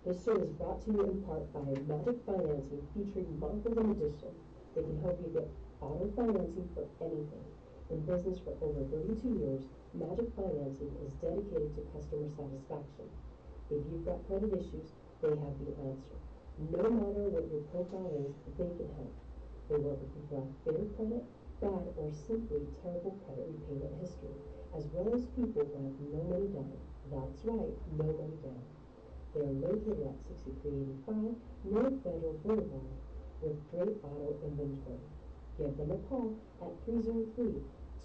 This show is brought to you in part by Magic Financing, featuring Monthly Edition. They can help you get auto financing for anything. In business for over 32 years, Magic Financing is dedicated to customer satisfaction. If you've got credit issues, they have the answer. No matter what your profile is, they can help. They work with people who have fair credit, bad, or simply terrible credit repayment history, as well as people who have no money down. That's right, no money down. They are located at 6385 North Federal Boulevard with great auto inventory. Give them a call at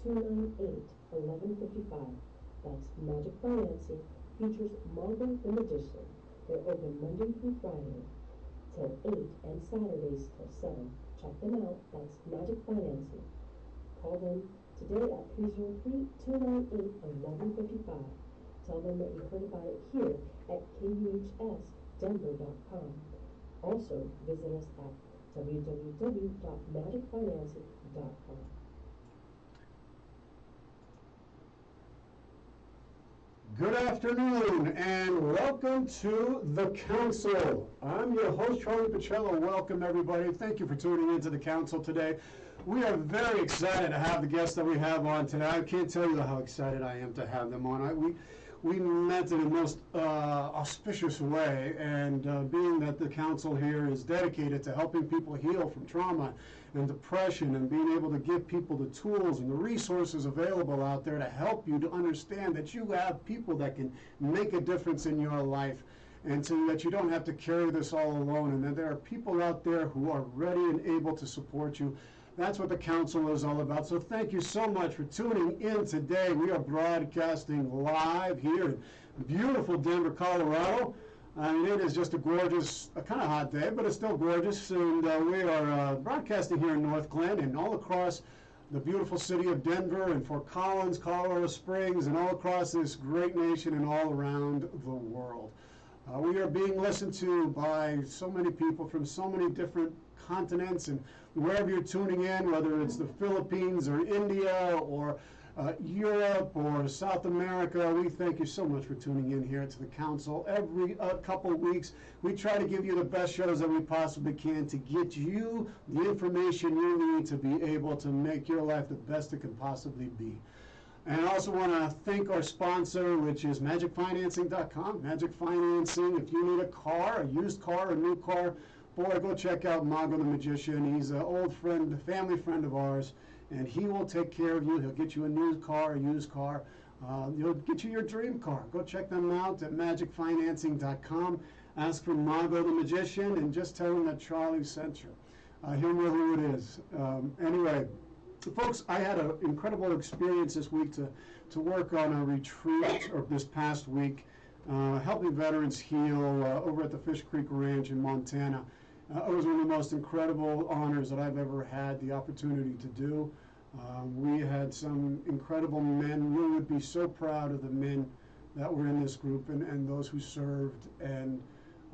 303-298-1155. That's Magic Financing, features Monthly Edition. They're open Monday through Friday till 8 and Saturdays till 7. Check them out. That's Magic Financing. Call them today at 303-298-1155. Tell them that you heard about it here at KUHSdenver.com. Also, visit us at www.magicfinancing.com. Good afternoon and welcome to the Council. I'm your host, Charlie Pacello. Welcome everybody. Thank you for tuning into the Council today. We are very excited to have the guests that we have on today. I can't tell you how excited I am to have them on. We met in the most auspicious way, and being that the Council here is dedicated to helping people heal from trauma and depression and being able to give people the tools and the resources available out there to help you to understand that you have people that can make a difference in your life, and so that you don't have to carry this all alone, and that there are people out there who are ready and able to support you. That's what the Council is all about. So thank you so much for tuning in today. We are broadcasting live here in beautiful Denver, Colorado. I mean, it is just a gorgeous, kind of hot day, but it's still gorgeous. And we are broadcasting here in North Glen and all across the beautiful city of Denver and Fort Collins, Colorado Springs, and all across this great nation and all around the world. We are being listened to by so many people from so many different continents, and wherever you're tuning in, whether it's the Philippines or India or Europe or South America, we thank you so much for tuning in here to the Council. Every couple of weeks, we try to give you the best shows that we possibly can to get you the information you need to be able to make your life the best it can possibly be. And I also want to thank our sponsor, which is magicfinancing.com. Magic Financing, if you need a car, a used car, a new car, boy, go check out Mago the Magician. He's an old friend, family friend of ours, and he will take care of you. He'll get you a new car, a used car. He'll get you your dream car. Go check them out at magicfinancing.com. Ask for Mago the Magician and just tell him that Charlie sent you. He'll know who it is. Anyway, folks, I had an incredible experience this week to work on a retreat, or this past week, helping veterans heal over at the Fish Creek Ranch in Montana. It was one of the most incredible honors that I've ever had the opportunity to do. We had some incredible men. We would be so proud of the men that were in this group and those who served, and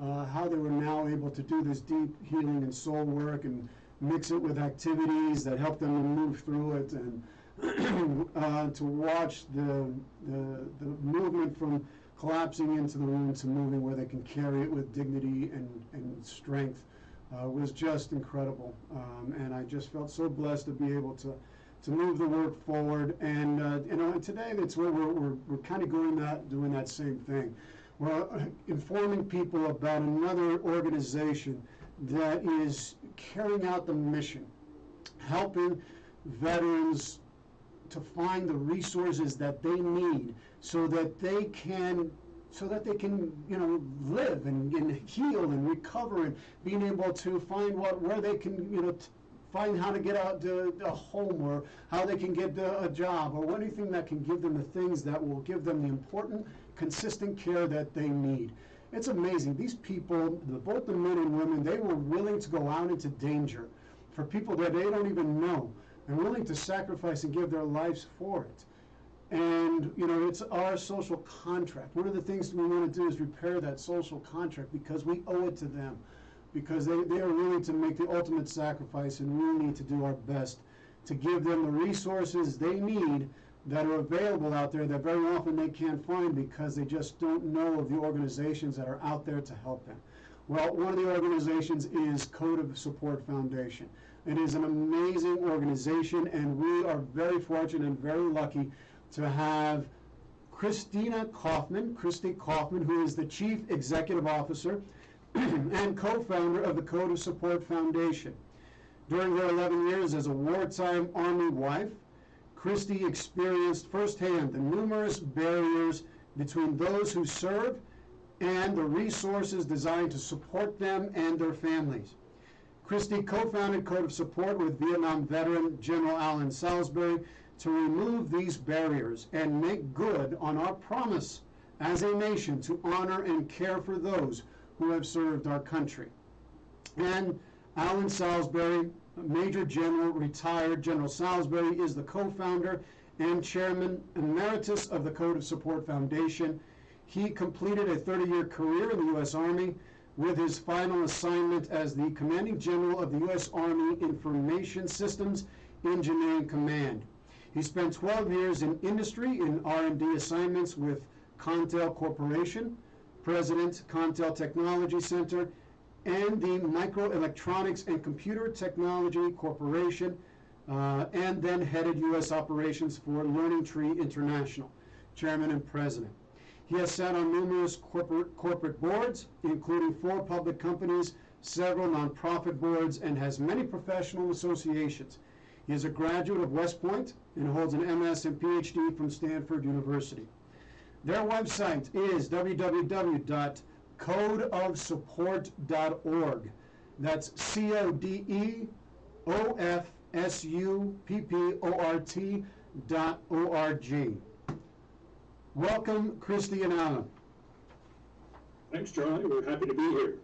how they were now able to do this deep healing and soul work and mix it with activities that help them to move through it, and to watch the movement from collapsing into the room to moving where they can carry it with dignity and strength was just incredible. And I just felt so blessed to be able to move the work forward. And today that's where we're kind of doing that same thing. We're informing people about another organization that is carrying out the mission, helping veterans to find the resources that they need so that they can live and heal and recover, and being able to find where they can find how to get out to a home, or how they can get a job, or anything that can give them the things that will give them the important, consistent care that they need. It's amazing. These people, both the men and women, they were willing to go out into danger for people that they don't even know, and willing to sacrifice and give their lives for it. And, it's our social contract. One of the things we want to do is repair that social contract, because we owe it to them, because they are willing to make the ultimate sacrifice, and we need to do our best to give them the resources they need that are available out there that very often they can't find because they just don't know of the organizations that are out there to help them. Well, one of the organizations is Code of Support Foundation. It is an amazing organization, and we are very fortunate and very lucky to have Christy Kaufman, who is the Chief Executive Officer and co-founder of the Code of Support Foundation. During her 11 years as a wartime Army wife, Christy experienced firsthand the numerous barriers between those who serve and the resources designed to support them and their families. Christy co-founded Code of Support with Vietnam veteran General Alan Salisbury to remove these barriers and make good on our promise as a nation to honor and care for those who have served our country. And Alan Salisbury, Major General, retired General Salisbury, is the co-founder and chairman emeritus of the Code of Support Foundation. He completed a 30-year career in the U.S. Army with his final assignment as the Commanding General of the U.S. Army Information Systems Engineering Command. He spent 12 years in industry in R&D assignments with Contel Corporation, President, Contel Technology Center, and the Microelectronics and Computer Technology Corporation, and then headed U.S. operations for Learning Tree International, Chairman and President. He has sat on numerous corporate boards, including 4 public companies, several nonprofit boards, and has many professional associations. He is a graduate of West Point and holds an MS and PhD from Stanford University. Their website is www.codeofsupport.org. That's CODEOFSUPPORT.org. Welcome, Christy and Alan. Thanks, Charlie. We're happy to be here.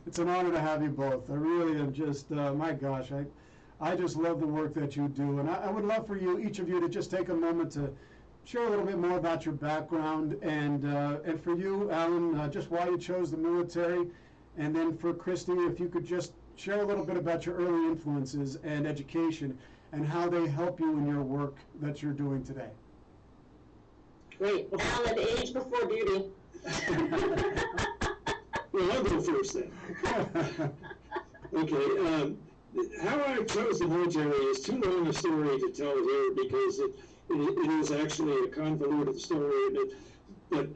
It's an honor to have you both. I really am just, my gosh, I just love the work that you do. And I would love for you, each of you, to just take a moment to share a little bit more about your background, and for you, Alan, just why you chose the military, and then for Christy, if you could just share a little bit about your early influences and education and how they help you in your work that you're doing today. Great. Alan, age before beauty. Well, I'll go first then. Okay. How I chose the military is too long a story to tell here because it is actually a convoluted story. But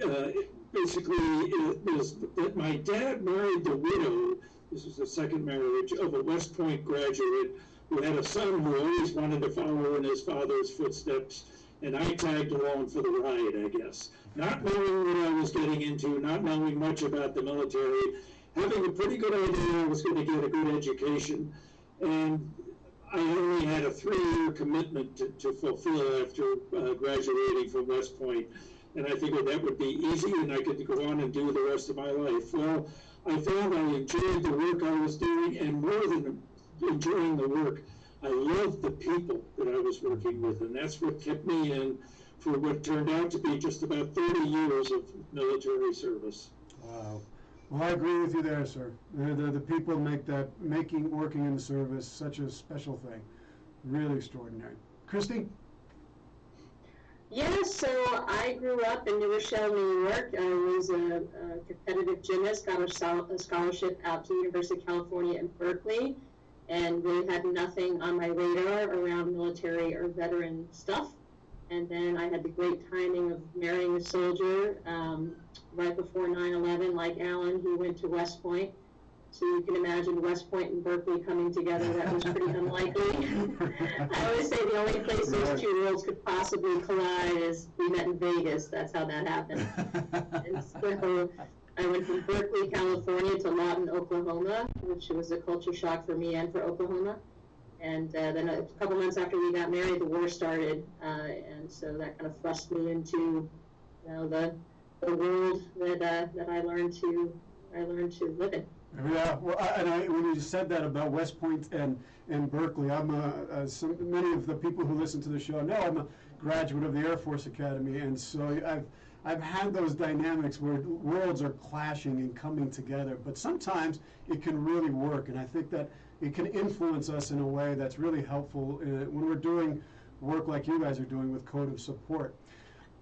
basically, it was that my dad married the widow. This was the second marriage of a West Point graduate who had a son who always wanted to follow in his father's footsteps. And I tagged along for the ride, I guess. Not knowing what I was getting into, not knowing much about the military, having a pretty good idea I was going to get a good education. And I only had a 3-year commitment to fulfill after graduating from West Point. And I figured that would be easy and I could go on and do the rest of my life. Well, I found I enjoyed the work I was doing, and more than enjoying the work, I loved the people that I was working with, and that's what kept me in for what turned out to be just about 30 years of military service. Wow. Well, I agree with you there, sir. The people working in the service such a special thing. Really extraordinary. Christy? Yeah, so I grew up in New Rochelle, New York. I was a competitive gymnast, got a scholarship out to the University of California in Berkeley, and really had nothing on my radar around military or veteran stuff. And then I had the great timing of marrying a soldier right before 9/11. Like Alan, he went to West Point. So you can imagine West Point and Berkeley coming together. That was pretty unlikely. I always say the only place those two worlds could possibly collide is we met in Vegas. That's how that happened. And so I went from Berkeley, California to Lawton, Oklahoma, which was a culture shock for me and for Oklahoma. And then a couple months after we got married, the war started. And so that kind of thrust me into the world that I learned to live in. Yeah, well, when you said that about West Point and Berkeley, I'm many of the people who listen to the show know I'm a graduate of the Air Force Academy, and so I've had those dynamics where worlds are clashing and coming together, but sometimes it can really work, and I think that it can influence us in a way that's really helpful when we're doing work like you guys are doing with Code of Support.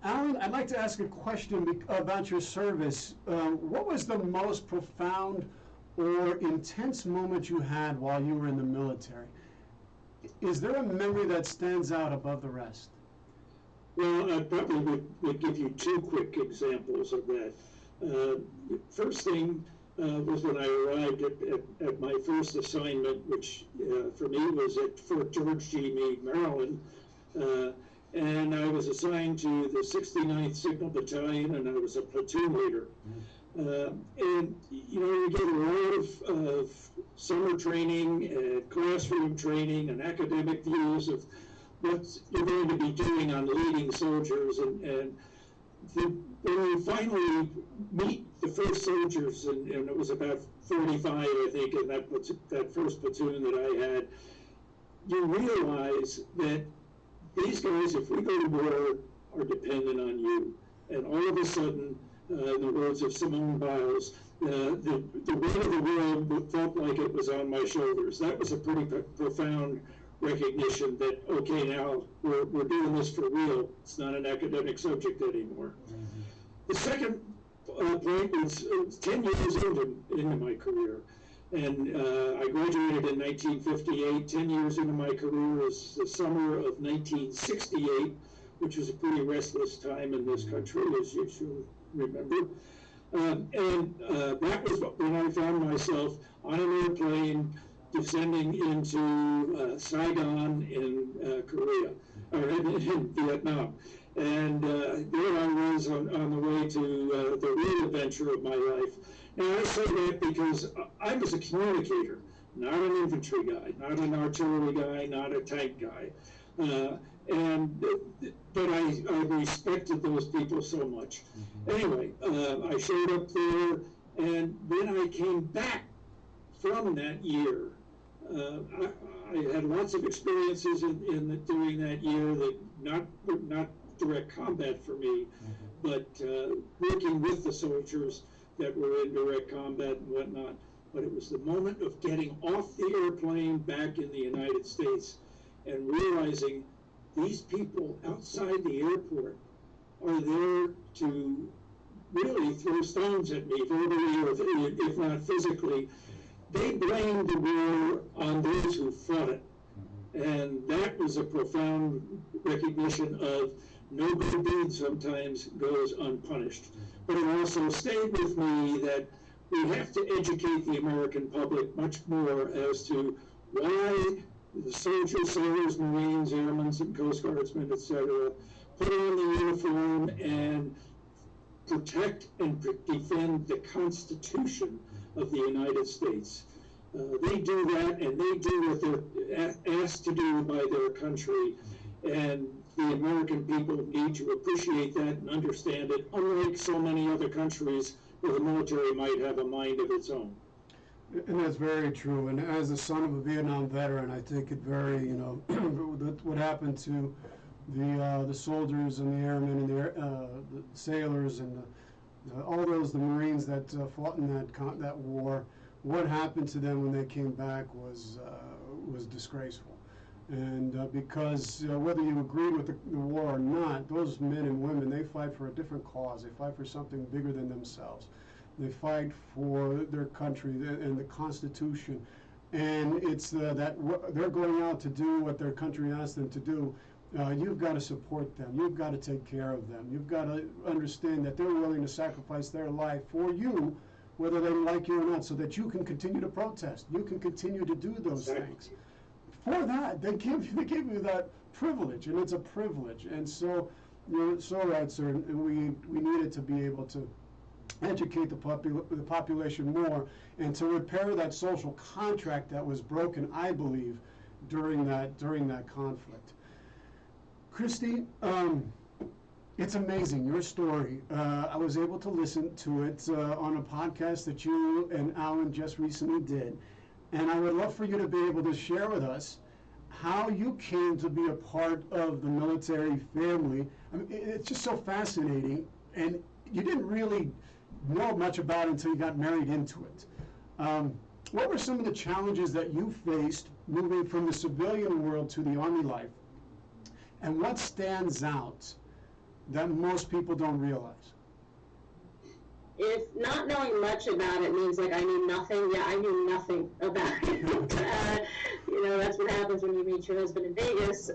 Alan, I'd like to ask a question about your service. What was the most profound or intense moment you had while you were in the military? Is there a memory that stands out above the rest? Well, I probably would give you two quick examples of that. First thing was when I arrived at my first assignment, which for me was at Fort George G. Meade, Maryland. And I was assigned to the 69th Signal Battalion, and I was a platoon leader. And, you know, you get a lot of summer training and classroom training and academic views of what you're going to be doing on leading soldiers. And when you finally meet the first soldiers, and it was about 45, I think, in that first platoon that I had, you realize that these guys, if we go to war, are dependent on you. And all of a sudden, in the words of Simone Biles, the weight of the world felt like it was on my shoulders. That was a pretty profound recognition that, okay, now we're doing this for real. It's not an academic subject anymore. Mm-hmm. The second point was 10 years into my career. And I graduated in 1958. 10 years into my career was the summer of 1968, which was a pretty restless time in this country, as you should remember. That was when I found myself on an airplane descending into Saigon in Korea, or in Vietnam. And there I was on the way to the real adventure of my life. And I say that because I was a communicator, not an infantry guy, not an artillery guy, not a tank guy. But I respected those people so much. Mm-hmm. Anyway, I showed up there, and when I came back from that year, I had lots of experiences during that year that not direct combat for me, mm-hmm. but working with the soldiers that were in direct combat and whatnot. But it was the moment of getting off the airplane back in the United States and realizing these people outside the airport are there to really throw stones at me, verbally or if not physically. They blamed the war on those who fought it. And that was a profound recognition of no good deed sometimes goes unpunished. But it also stayed with me that we have to educate the American public much more as to why the soldiers, sailors, Marines, airmen, and Coast Guardsmen, etc., put on the uniform and protect and defend the Constitution of the United States. They do that, and they do what they're asked to do by their country, and the American people need to appreciate that and understand it, unlike so many other countries where the military might have a mind of its own. And that's very true. And as the son of a Vietnam veteran, I think it very, what happened to the soldiers and the airmen and the sailors and all those, the Marines that fought in that war, what happened to them when they came back was disgraceful. And because whether you agreed with the war or not, those men and women, they fight for a different cause. They fight for something bigger than themselves. They fight for their country and the Constitution. And it's that they're going out to do what their country asks them to do. You've got to support them. You've got to take care of them. You've got to understand that they're willing to sacrifice their life for you, whether they like you or not, so that you can continue to protest. You can continue to do those things. For that, they give you that privilege, and it's a privilege. And so, you're so right, sir. And we needed to be able to educate the population more and to repair that social contract that was broken, I believe, during that conflict. Christy, it's amazing, your story. I was able to listen to it on a podcast that you and Alan just recently did. And I would love for you to be able to share with us how you came to be a part of the military family. I mean, it's just so fascinating. And you didn't really know much about it until you got married into it. What were some of the challenges that you faced moving from the civilian world to the Army life? And what stands out that most people don't realize? If not knowing much about it means like I knew nothing, yeah, I knew nothing about it. That's what happens when you meet your husband in Vegas.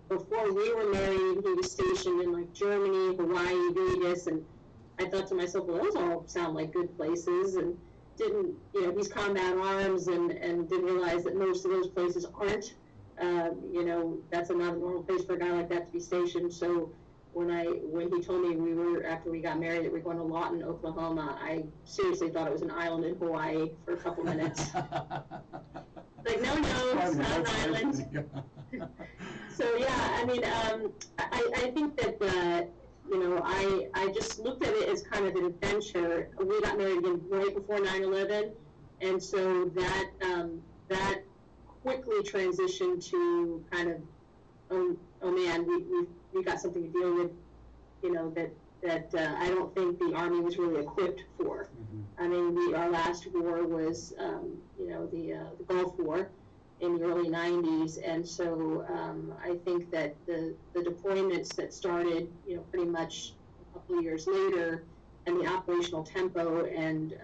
Before we were married, he was stationed in like Germany, Hawaii, Vegas, and I thought to myself, well, those all sound like good places, and didn't, he's combat arms, and didn't realize that most of those places aren't. That's not a normal place for a guy like that to be stationed. So when he told me after we got married that we were going to Lawton, Oklahoma, I seriously thought it was an island in Hawaii for a couple minutes. Like, no, it's not an island. So yeah, I mean, I think that I just looked at it as kind of an adventure. We got married again right before 9/11, and so that quickly transitioned to kind of, oh man, we got something to deal with, that I don't think the Army was really equipped for. Mm-hmm. I mean, our last war was, the Gulf War in the early 90s, and so I think that the deployments that started, pretty much a couple of years later, and the operational tempo and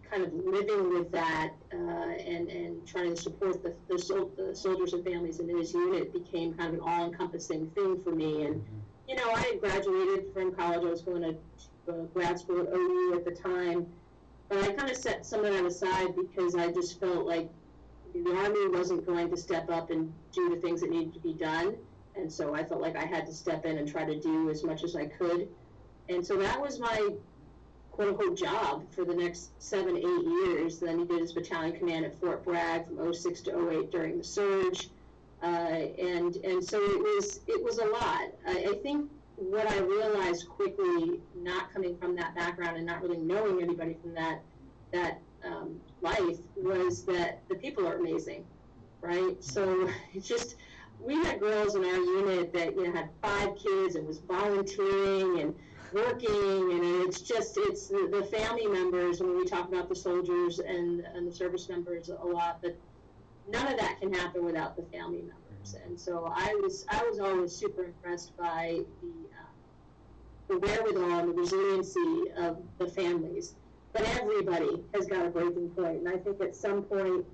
kind of living with that and trying to support the soldiers and families in his unit became kind of an all-encompassing thing for me. And I had graduated from college. I was going to grad school at OU at the time, but I kind of set some of that aside because I just felt like the Army wasn't going to step up and do the things that needed to be done, and so I felt like I had to step in and try to do as much as I could. And so that was my quote-unquote job for the next 7-8 years. Then he did his battalion command at Fort Bragg from 06 to 08 during the surge, and so it was a lot. I think what I realized quickly, not coming from that background and not really knowing anybody from that life, was that the people are amazing, right? So it's just, we had girls in our unit that had 5 kids and was volunteering and working, and it's the family members. And when we talk about the soldiers and the service members a lot, but none of that can happen without the family members. And so I was always super impressed by the wherewithal and the resiliency of the families. But everybody has got a breaking point, and I think at some point,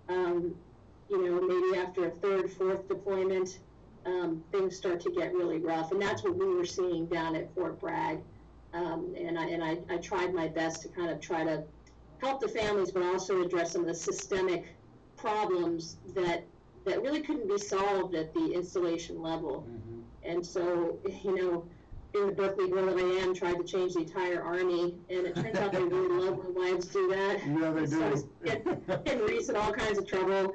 maybe after a 3rd, 4th deployment, things start to get really rough, and that's what we were seeing down at Fort Bragg. And I tried my best to kind of try to help the families, but also address some of the systemic problems that really couldn't be solved at the installation level. Mm-hmm. And so, in the Berkeley girl that I am, tried to change the entire Army, and it turns out they really love when wives do that. Yeah, they do. So getting Reese in all kinds of trouble.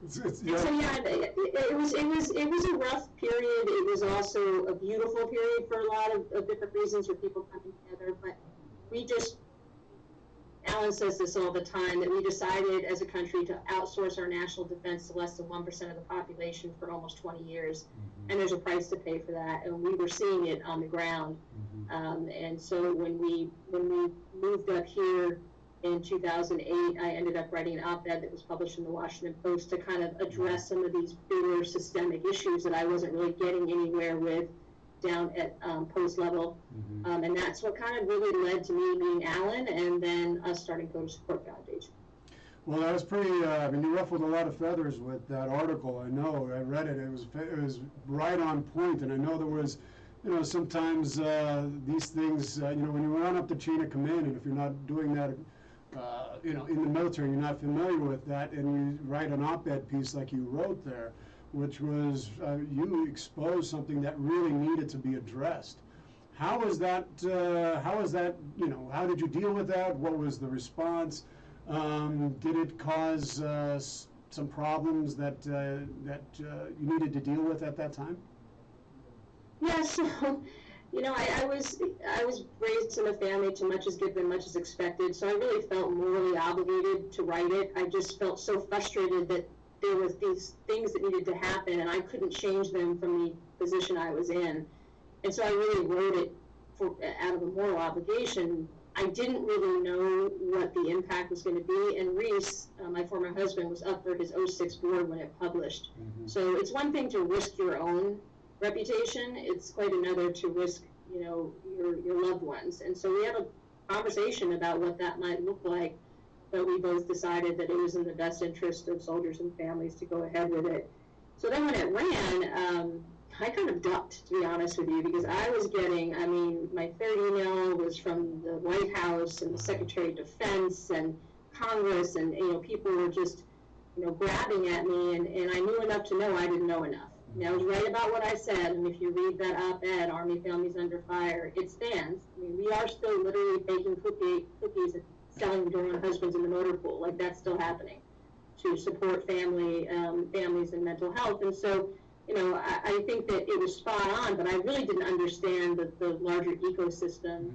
So yeah, it was a rough period. It was also a beautiful period for a lot of different reasons, where people coming together. But Alan says this all the time, that we decided as a country to outsource our national defense to less than 1% of the population for almost 20 years. Mm-hmm. And there's a price to pay for that, and we were seeing it on the ground. Mm-hmm. And so when we moved up here in 2008, I ended up writing an op-ed that was published in the Washington Post to kind of address some of these bigger systemic issues that I wasn't really getting anywhere with down at post level. Mm-hmm. And that's what kind of really led to me meeting Alan, and then us starting KUHS Support Foundation. Well, that was pretty, you ruffled a lot of feathers with that article. I know, I read it. It was right on point, and I know there was, sometimes these things, when you run up the chain of command, and if you're not doing that, in the military, you're not familiar with that, and you write an op-ed piece like you wrote there, which was, you exposed something that really needed to be addressed. How was that, how did you deal with that? What was the response? Did it cause some problems that you needed to deal with at that time? Yeah, so, I was raised in a family to much is given, much is expected, so I really felt morally obligated to write it. I just felt so frustrated that there was these things that needed to happen, and I couldn't change them from the position I was in. And so I really wrote it out of a moral obligation, I didn't really know what the impact was going to be. And Reese, my former husband, was up for his '06 board when it published. So it's one thing to risk your own reputation. It's quite another to risk, your loved ones. And so we had a conversation about what that might look like, but we both decided that it was in the best interest of soldiers and families to go ahead with it. So then when it ran, I kind of ducked, to be honest with you, because I was getting, my third email was from the White House and the Secretary of Defense and Congress, and, people were just, grabbing at me, and I knew enough to know I didn't know enough. I was right about what I said, and if you read that op-ed, Army Families Under Fire, it stands. We are still literally baking cookies and selling them to our husbands in the motor pool. Like, that's still happening to support families and mental health. And so, I think that it was spot on, but I really didn't understand the larger ecosystem.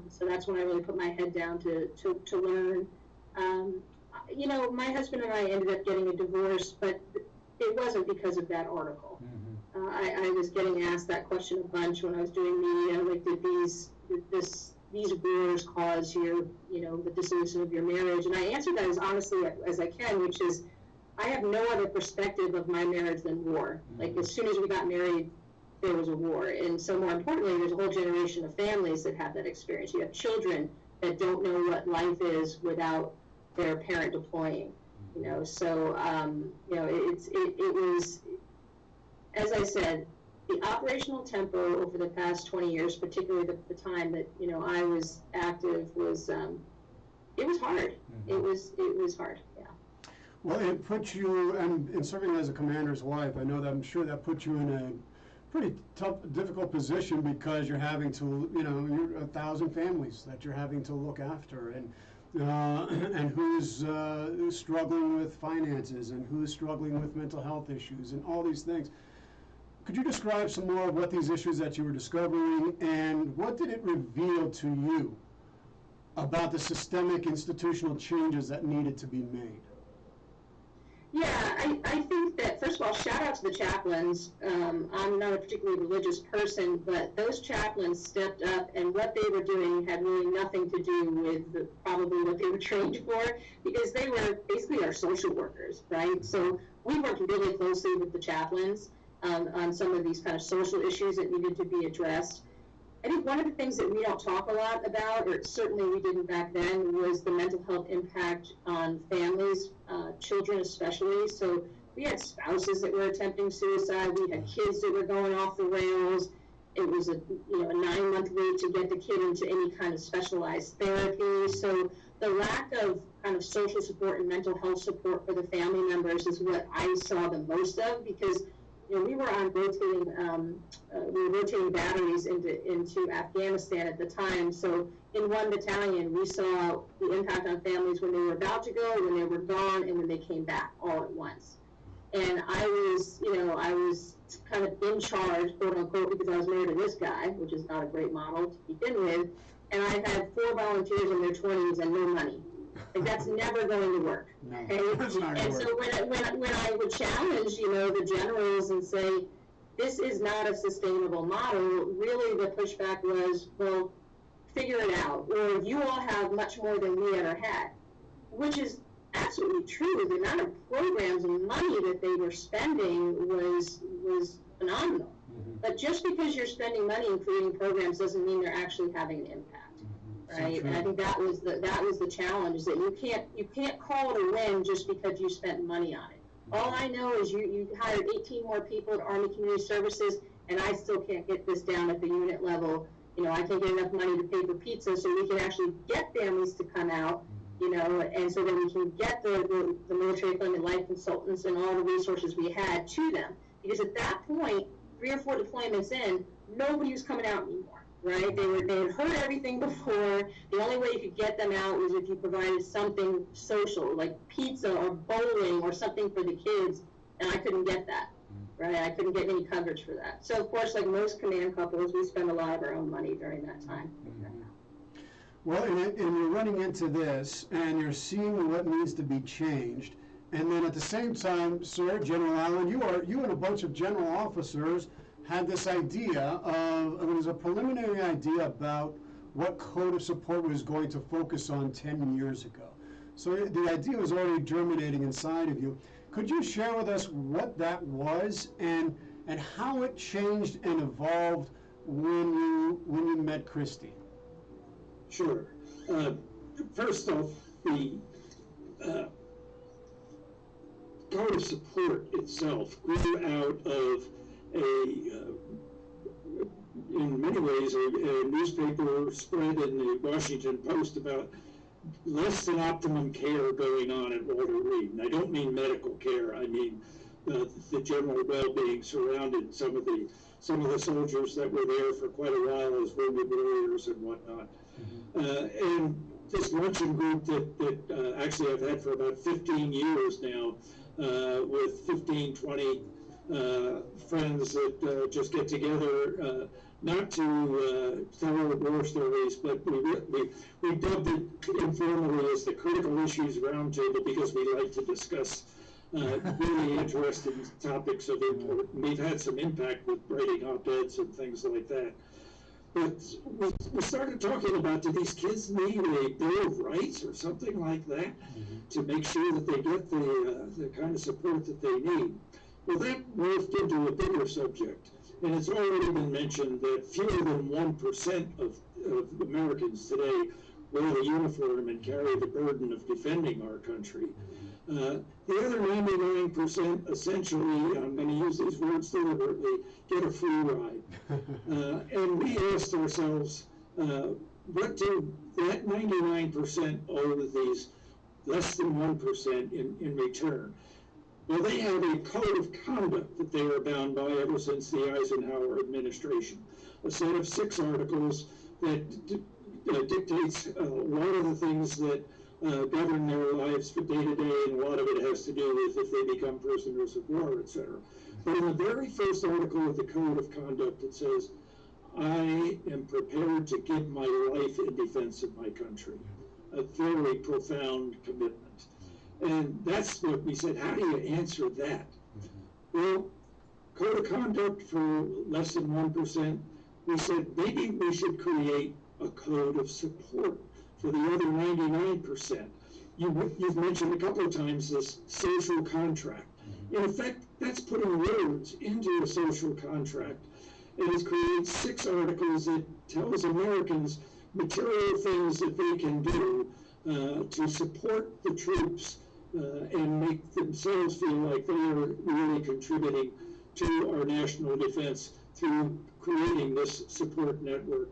So that's when I really put my head down to learn. My husband and I ended up getting a divorce, but it wasn't because of that article. I was getting asked that question a bunch when I was doing media, like, did these wars cause the dissolution of your marriage? And I answered that as honestly as I can, which is, I have no other perspective of my marriage than war. Like, as soon as we got married, there was a war. And so more importantly, there's a whole generation of families that have that experience. You have children that don't know what life is without their parent deploying. So it was, as I said, the operational tempo over the past 20 years, particularly the time that I was active, was it was hard. It was hard. Yeah. Well, it puts you, and serving as a commander's wife, I'm sure that puts you in a pretty tough, difficult position, because you're having to, you're 1,000 families that you're having to look after, and who's struggling with finances, and who's struggling with mental health issues, and all these things. Could you describe some more of what these issues that you were discovering, and what did it reveal to you about the systemic institutional changes that needed to be made? Yeah, I think that, first of all, shout out to the chaplains. I'm not a particularly religious person, but those chaplains stepped up, and what they were doing had really nothing to do with probably what they were trained for, because they were basically our social workers, right? So we worked really closely with the chaplains on some of these kind of social issues that needed to be addressed. I think one of the things that we don't talk a lot about, or certainly we didn't back then, was the mental health impact on families, children especially. So we had spouses that were attempting suicide. We had kids that were going off the rails. It was a 9-month wait to get the kid into any kind of specialized therapy. So the lack of kind of social support and mental health support for the family members is what I saw the most of, because we were on rotating batteries into Afghanistan at the time. So in one battalion, we saw the impact on families when they were about to go, when they were gone, and when they came back all at once. And I was kind of in charge, quote unquote, because I was married to this guy, which is not a great model to begin with. And I had 4 volunteers in their 20s and no money. Like, that's never going to work. No, okay? that's not and going so when I would challenge, the generals and say, this is not a sustainable model, really the pushback was, well, figure it out, or you all have much more than we ever had, which is absolutely true. The amount of programs and money that they were spending was phenomenal. But just because you're spending money and creating programs doesn't mean they're actually having an impact. Right, and I think that was the challenge, is that you can't call it a win just because you spent money on it. All I know is you hired 18 more people at Army Community Services, and I still can't get this down at the unit level. I can't get enough money to pay for pizza, so we can actually get families to come out. And so that we can get the military funded life consultants and all the resources we had to them, because at that point, 3 or 4 deployments in, nobody was coming out anymore. Right? They had heard everything before. The only way you could get them out was if you provided something social, like pizza or bowling or something for the kids, and I couldn't get that. Right? I couldn't get any coverage for that. So, of course, like most command couples, we spend a lot of our own money during that time. Well, and you're running into this, and you're seeing what needs to be changed, and then at the same time, sir, General Allen, you and a bunch of general officers had this idea of, it was a preliminary idea about what code of support was going to focus on 10 years ago. So the idea was already germinating inside of you. Could you share with us what that was and how it changed and evolved when you met Christy? Sure. First off, the code of support itself grew out of in many ways, a newspaper spread in the Washington Post about less than optimum care going on at Walter Reed. And I don't mean medical care. I mean the general well-being surrounding some of the soldiers that were there for quite a while as wounded warriors and whatnot. And this luncheon group that actually I've had for about 15 years now, with 15, 20 friends that just get together, not to tell our war stories, but we dubbed it informally as the Critical Issues Roundtable because we like to discuss really interesting topics of import. We've had some impact with writing op-eds and things like that. But we started talking about, do these kids need a Bill of Rights or something like that to make sure that they get the kind of support that they need? Well, that morphed into a bigger subject. And it's already been mentioned that fewer than 1% of Americans today wear the uniform and carry the burden of defending our country. The other 99% essentially, I'm going to use these words deliberately, get a free ride. And we asked ourselves, what do that 99% owe these less than 1% in return? Well, they have a code of conduct that they are bound by ever since the Eisenhower administration. A set of 6 articles that dictates a lot of the things that govern their lives for day to day, and a lot of it has to do with if they become prisoners of war, etc. But in the very first article of the Code of Conduct, it says, I am prepared to give my life in defense of my country. A very profound commitment. And that's what we said, how do you answer that? Well, Code of Conduct for less than 1%, we said maybe we should create a code of support for the other 99%. You've mentioned a couple of times this social contract. In effect, that's putting words into a social contract. And it creates 6 articles that tells Americans material things that they can do to support the troops and make themselves feel like they are really contributing to our national defense through creating this support network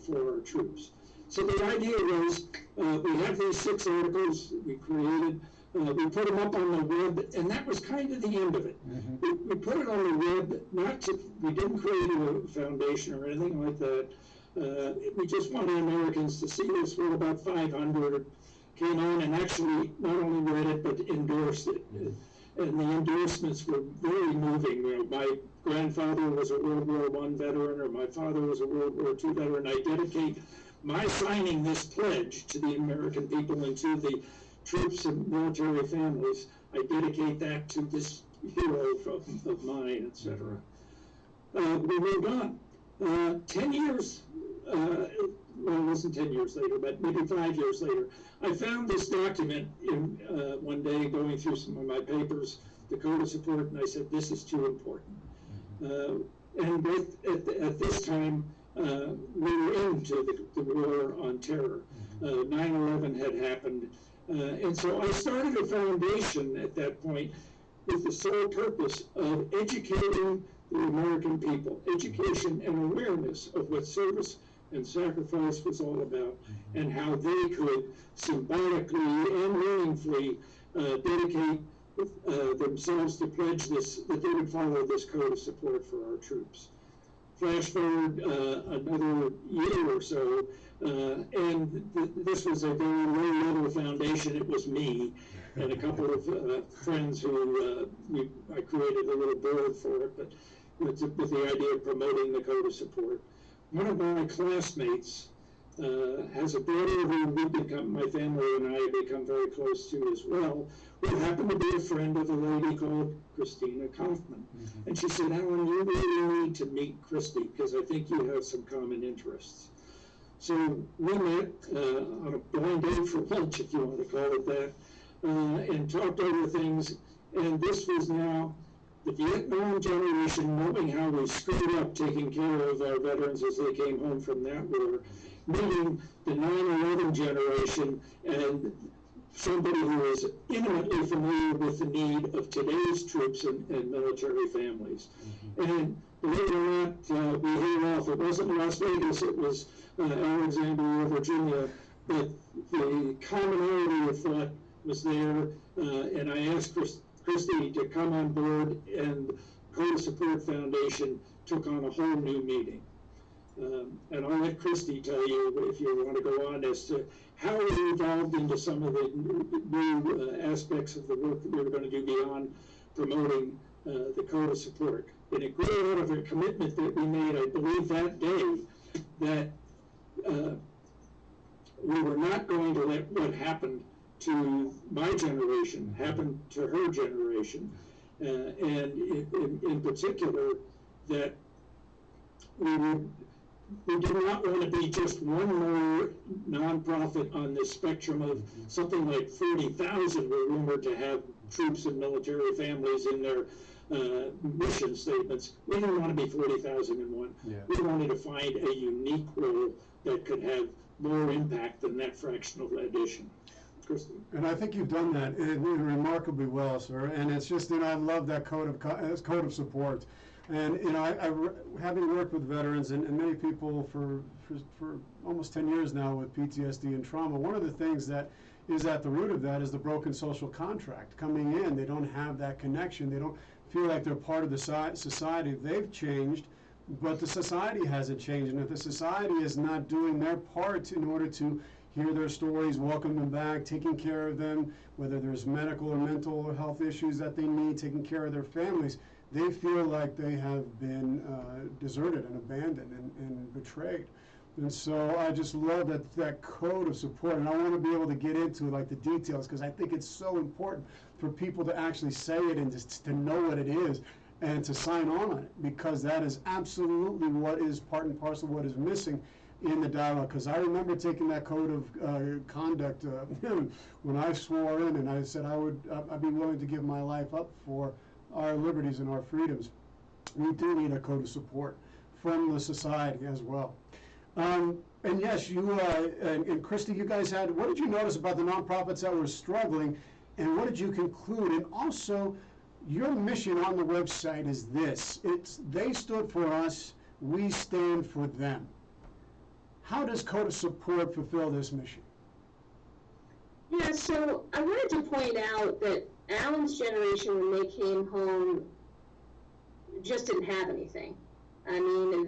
for our troops. So the idea was, we have these 6 articles we created, we put them up on the web, and that was kind of the end of it. We put it on the web, we didn't create a foundation or anything like that. We just wanted Americans to see this. Well, about 500 came on and actually not only read it, but endorsed it. And the endorsements were very moving. You know, my grandfather was a World War I veteran, or my father was a World War II veteran. I dedicate my signing this pledge to the American people and to the troops and military families. I dedicate that to this hero of mine, etc. We moved on. 10 years, well, it wasn't 10 years later, but maybe 5 years later, I found this document in one day going through some of my papers, the Code of Support, and I said, this is too important. And at this time, we were into the war on terror. 9/11 had happened. And so I started a foundation at that point with the sole purpose of educating the American people, education and awareness of what service and sacrifice was all about, and how they could symbolically and meaningfully dedicate themselves to pledge this, that they would follow this code of support for our troops. Flash forward another year or so, and this was a very low-level foundation. It was me and a couple of friends who I created a little board for it, but with the idea of promoting the code of support. One of my classmates has a daughter who my family and I have become very close to as well, who happened to be a friend of a lady called Christina Kaufman. And she said, Alan, you really need to meet Christy because I think you have some common interests. So we met on a blind date for lunch, if you want to call it that, and talked over things. And this was now the Vietnam generation, knowing how we screwed up taking care of our veterans as they came home from that war, meeting the 9/11 generation and somebody who is intimately familiar with the need of today's troops and military families. And believe it or not, we hit it off. It wasn't Las Vegas, it was Alexandria, Virginia, but the commonality of thought was there. And I asked Christy to come on board, and Code Support Foundation took on a whole new meeting. And I'll let Christy tell you, if you want to go on, as to how we evolved into some of the new aspects of the work that we were going to do beyond promoting the Code of Support. And it grew out of a commitment that we made, I believe, that day, that we were not going to let what happened to my generation happen to her generation. And in particular, that we did not want to be just one more nonprofit on the spectrum of something like 40,000 were rumored to have troops and military families in their mission statements. We didn't want to be 40,001. Yeah. We wanted to find a unique role that could have more impact than that fractional addition. Kristen. And I think you've done that remarkably well, sir. And it's just, I love that code of support. And having worked with veterans and many people for almost 10 years now with PTSD and trauma, one of the things that is at the root of that is the broken social contract. Coming in, they don't have that connection. They don't feel like they're part of the society. They've changed, but the society hasn't changed. And if the society is not doing their part in order to hear their stories, welcome them back, taking care of them, whether there's medical or mental health issues that they need, taking care of their families, they feel like they have been deserted and abandoned and betrayed. And so I just love that code of support, and I want to be able to get into like the details, because I think it's so important for people to actually say it and just to know what it is and to sign on it, because that is absolutely what is part and parcel of what is missing in the dialogue. Because I remember taking that code of conduct when I swore in, and I said I'd be willing to give my life up for our liberties and our freedoms. We do need a code of support from the society as well. And yes, you and Christy, you guys had, what did you notice about the nonprofits that were struggling, and what did you conclude? And also, your mission on the website is this: they stood for us, we stand for them. How does Code of Support fulfill this mission? Yeah, so I wanted to point out that Alan's generation, when they came home, just didn't have anything. I mean,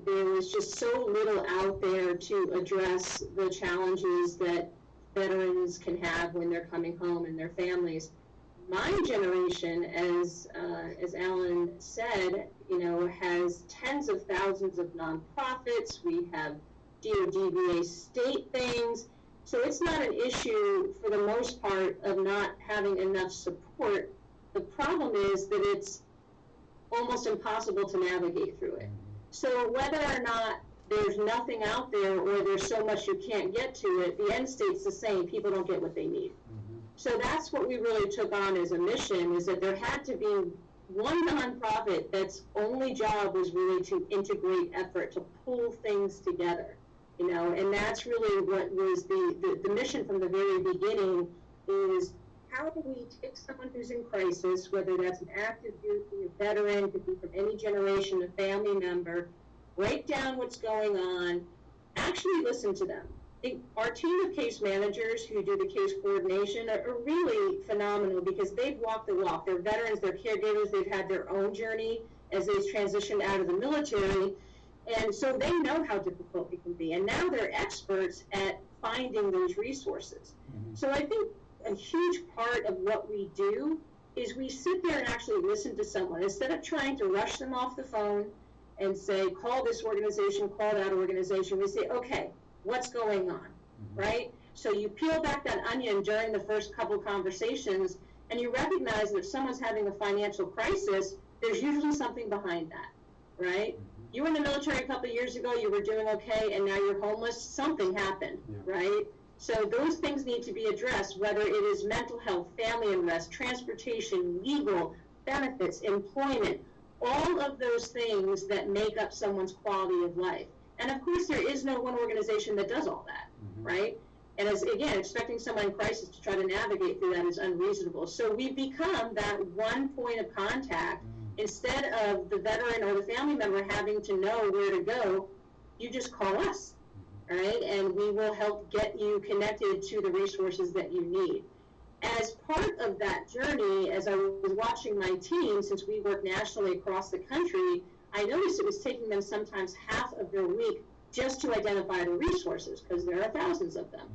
there was just so little out there to address the challenges that veterans can have when they're coming home and their families. My generation, as Alan said, has tens of thousands of nonprofits. We have DoD, VA state things. So it's not an issue, for the most part, of not having enough support. The problem is that it's almost impossible to navigate through it. So whether or not there's nothing out there or there's so much you can't get to it, the end state's the same. People don't get what they need. So that's what we really took on as a mission, is that there had to be one nonprofit that's only job was really to integrate effort, to pull things together. And that's really what was the mission from the very beginning, is how do we take someone who's in crisis, whether that's an active duty, a veteran, could be from any generation, a family member, break down what's going on, actually listen to them. Our team of case managers who do the case coordination are really phenomenal, because they've walked the walk. They're veterans, they're caregivers, they've had their own journey as they've transitioned out of the military. And so they know how difficult it can be. And now they're experts at finding those resources. So I think a huge part of what we do is we sit there and actually listen to someone. Instead of trying to rush them off the phone and say, call this organization, call that organization, we say, okay, what's going on, right? So you peel back that onion during the first couple conversations, and you recognize that if someone's having a financial crisis, there's usually something behind that, right? you were in the military a couple of years ago, you were doing okay, and now you're homeless, something happened, right? So those things need to be addressed, whether it is mental health, family unrest, transportation, legal, benefits, employment, all of those things that make up someone's quality of life. And of course, there is no one organization that does all that, right? And as, again, expecting someone in crisis to try to navigate through that is unreasonable. So we've become that one point of contact. Instead of the veteran or the family member having to know where to go, you just call us, all right? And we will help get you connected to the resources that you need. As part of that journey, as I was watching my team, since we work nationally across the country, I noticed it was taking them sometimes half of their week just to identify the resources, because there are thousands of them.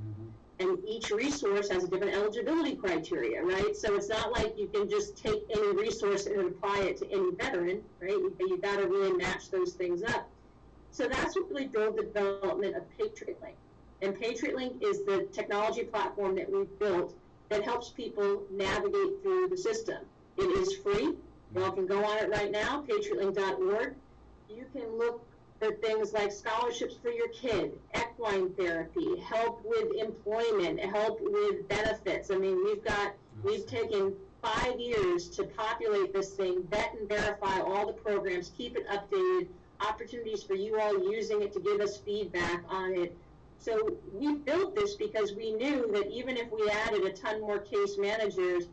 And each resource has a different eligibility criteria, right? So it's not like you can just take any resource and apply it to any veteran, right? You've got to really match those things up. So that's what really drove the development of Patriot Link. And Patriot Link is the technology platform that we've built that helps people navigate through the system. It is free. You all can go on it right now, patriotlink.org. You can look for things like scholarships for your kid, equine therapy, help with employment, help with benefits. I mean, we've taken 5 years to populate this thing, vet and verify all the programs, keep it updated, opportunities for you all using it to give us feedback on it. So we built this because we knew that even if we added a ton more case managers,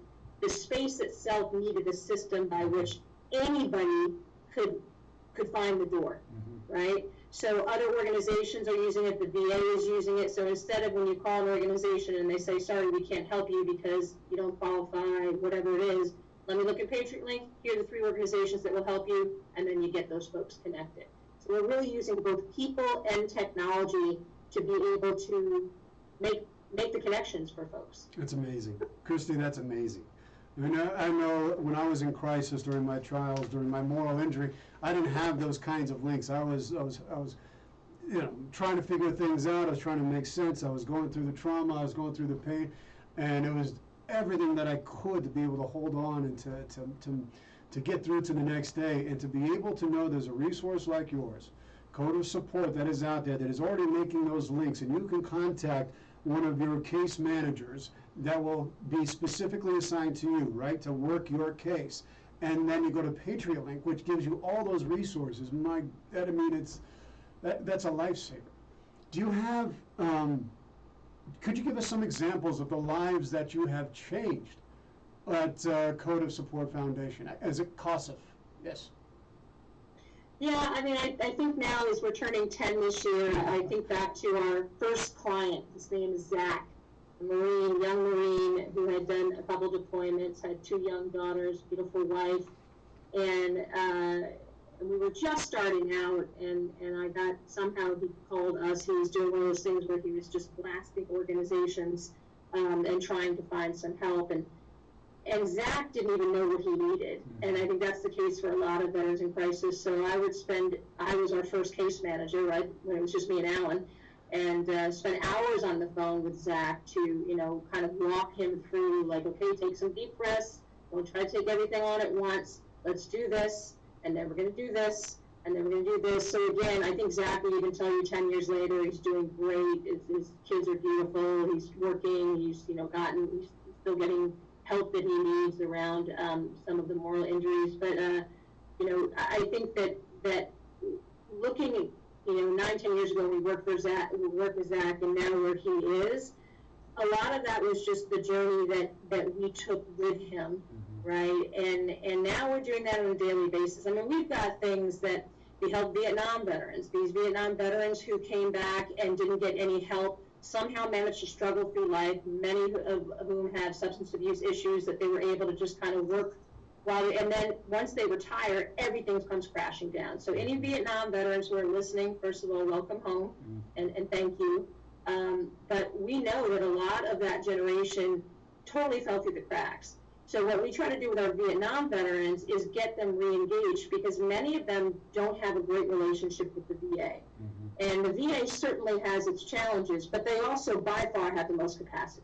the space itself needed a system by which anybody could find the door, right? So other organizations are using it, the VA is using it. So instead of when you call an organization and they say, sorry, we can't help you because you don't qualify, whatever it is, let me look at Patriot Link, here are the 3 organizations that will help you, and then you get those folks connected. So we're really using both people and technology to be able to make the connections for folks. That's amazing. Christy, that's amazing. I know when I was in crisis during my trials, during my moral injury, I didn't have those kinds of links. I was trying to figure things out. I was trying to make sense. I was going through the trauma. I was going through the pain, and it was everything that I could to be able to hold on and to get through to the next day, and to be able to know there's a resource like yours, Code of Support, that is out there, that is already making those links, and you can contact one of your case managers that will be specifically assigned to you, right, to work your case. And then you go to Patriot Link, which gives you all those resources. That's a lifesaver. Do you have, could you give us some examples of the lives that you have changed at Code of Support Foundation, as a KUHS? Yes. Yeah, I mean, I think now as we're turning 10 this year, I think back to our first client. His name is Zach, a Marine, young Marine who had done a couple deployments, had 2 young daughters, beautiful wife, and we were just starting out, and somehow he called us. He was doing one of those things where he was just blasting organizations and trying to find some help, and Zach didn't even know what he needed. And I think that's the case for a lot of veterans in crisis. So I was our first case manager, right, when it was just me and Alan, and spent hours on the phone with Zach to, kind of walk him through, like, okay, take some deep breaths, don't try to take everything on at once, let's do this, and then we're going to do this, and then we're going to do this. So again, I think Zach would even tell you 10 years later, he's doing great, his kids are beautiful, he's working, he's still getting help that he needs around some of the moral injuries. But, I think that looking at, 9-10 years ago, we worked with Zach, and now where he is, a lot of that was just the journey that we took with him, right? And now we're doing that on a daily basis. I mean, we've got things that we help Vietnam veterans. These Vietnam veterans who came back and didn't get any help somehow managed to struggle through life, many of whom have substance abuse issues that they were able to just kind of work and then once they retire, everything comes crashing down. So any Vietnam veterans who are listening, first of all, welcome home, and thank you. But we know that a lot of that generation totally fell through the cracks. So what we try to do with our Vietnam veterans is get them re-engaged, because many of them don't have a great relationship with the VA. And the VA certainly has its challenges, but they also by far have the most capacity.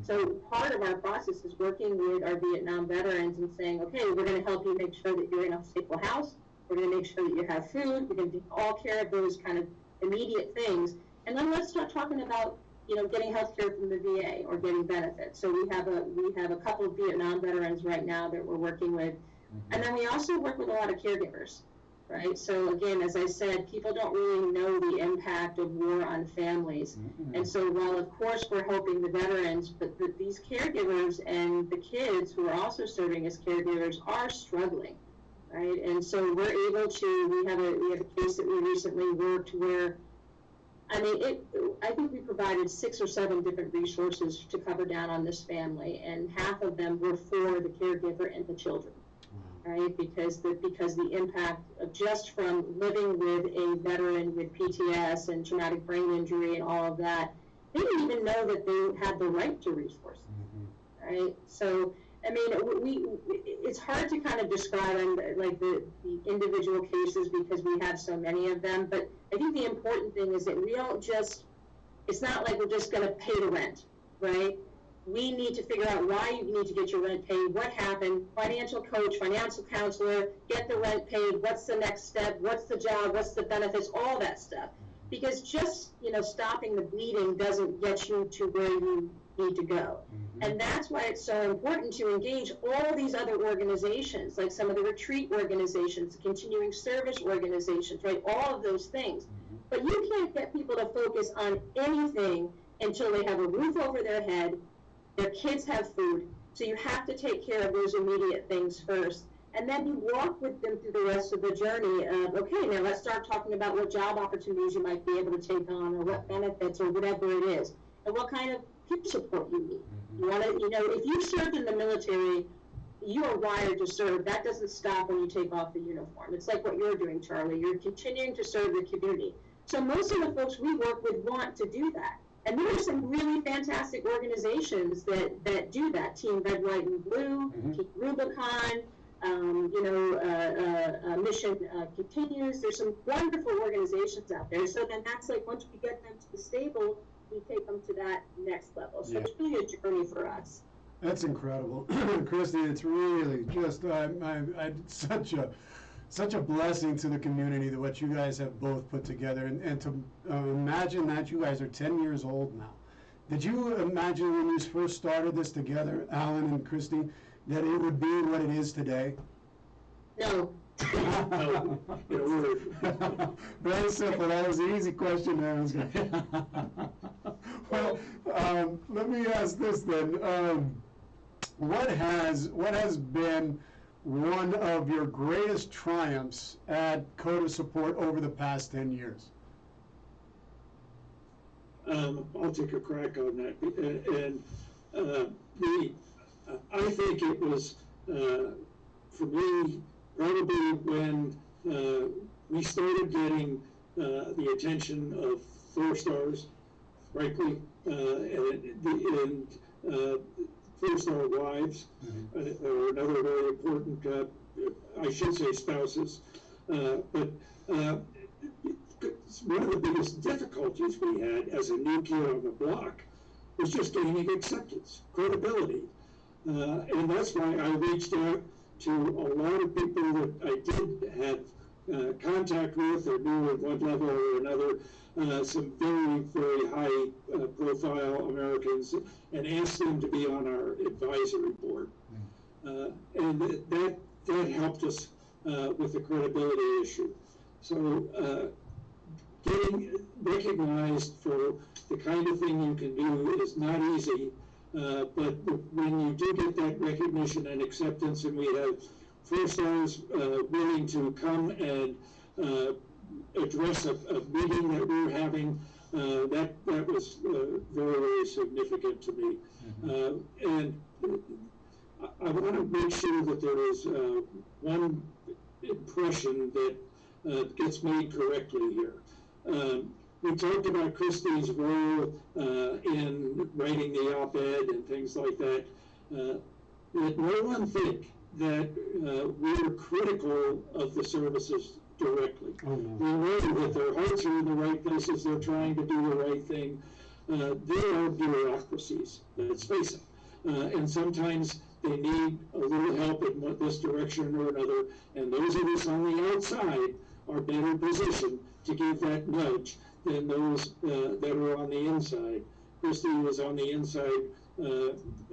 So part of our process is working with our Vietnam veterans and saying, okay, we're going to help you make sure that you're in a stable house, We're going to make sure that you have food. We're going to take all care of those kind of immediate things. And then let's start talking about, getting health care from the VA or getting benefits. So we have a couple of Vietnam veterans right now that we're working with. And then we also work with a lot of caregivers, right? So again, as I said, people don't really know the impact of war on families. And so while of course we're helping the veterans, but these caregivers and the kids who are also serving as caregivers are struggling, right? And so we're able to, we have a case that we recently worked where, I think we provided 6 or 7 different resources to cover down on this family, and half of them were for the caregiver and the children. Right, because the impact of just from living with a veteran with PTS and traumatic brain injury and all of that, they didn't even know that they had the right to resources. Right, so it's hard to kind of describe like the individual cases because we have so many of them. But I think the important thing is that we don't just. It's not like we're just going to pay the rent, right? We need to figure out why you need to get your rent paid, what happened, financial coach, financial counselor, get the rent paid, what's the next step, what's the job, what's the benefits, all that stuff. Because just, stopping the bleeding doesn't get you to where you need to go. And that's why it's so important to engage all these other organizations, like some of the retreat organizations, the continuing service organizations, right, all of those things. But you can't get people to focus on anything until they have a roof over their head, their kids have food, so you have to take care of those immediate things first. And then you walk with them through the rest of the journey of, okay, now let's start talking about what job opportunities you might be able to take on, or what benefits, or whatever it is, and what kind of peer support you need. You want to, if you served in the military, you are wired to serve. That doesn't stop when you take off the uniform. It's like what you're doing, Charlie. You're continuing to serve the community. So most of the folks we work with want to do that. And there are some really fantastic organizations that do that. Team Red, White, and Blue, Team Rubicon, Mission Continues. There's some wonderful organizations out there. So then that's like once we get them to the stable, we take them to that next level. So it's really a journey for us. That's incredible. Christy, it's really just such a blessing to the community that what you guys have both put together, and to imagine that you guys are 10 years old now. Did you imagine when you first started this together, Alan and Christy, that it would be what it is today? No. Very simple. That was an easy question there. Well, let me ask this then. What has been one of your greatest triumphs at KUHS Support over the past 10 years? I'll take a crack on that. And I think it was, for me, probably when we started getting the attention of 4-stars, frankly, and 4-star wives, or another very important, I should say spouses, but one of the biggest difficulties we had as a new kid on the block was just gaining acceptance, credibility. And that's why I reached out to a lot of people that I did have contact with or knew at one level or another, some very, very high profile Americans, and asked them to be on our advisory board. And that helped us with the credibility issue. So getting recognized for the kind of thing you can do is not easy, but when you do get that recognition and acceptance, and we have 4-stars willing to come and address a meeting that we were having, that was very, very significant to me. And I want to make sure that there is one impression that gets made correctly here. We talked about Christy's role in writing the op-ed and things like that. Let no one think that we're critical of the services directly. We know that their hearts are in the right places, they're trying to do the right thing. There are bureaucracies, let's face it. And sometimes they need a little help in this direction or another, and those of us on the outside are better positioned to give that nudge than those that are on the inside. Christy was on the inside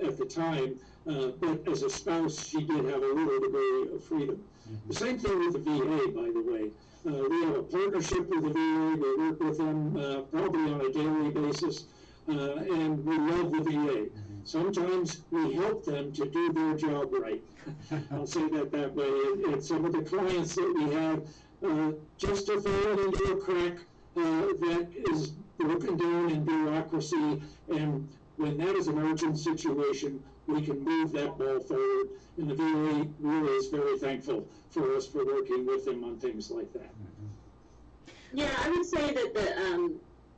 at the time, but as a spouse, she did have a little degree of freedom. Mm-hmm. The same thing with the VA, by the way. We have a partnership with the VA. We work with them probably on a daily basis, and we love the VA. Mm-hmm. Sometimes we help them to do their job right. I'll say that way. And some of the clients that we have, just to fall into a crack that is broken down in bureaucracy, and when that is an urgent situation, we can move that ball forward. And the VA really is very thankful for us for working with them on things like that. Yeah, I would say that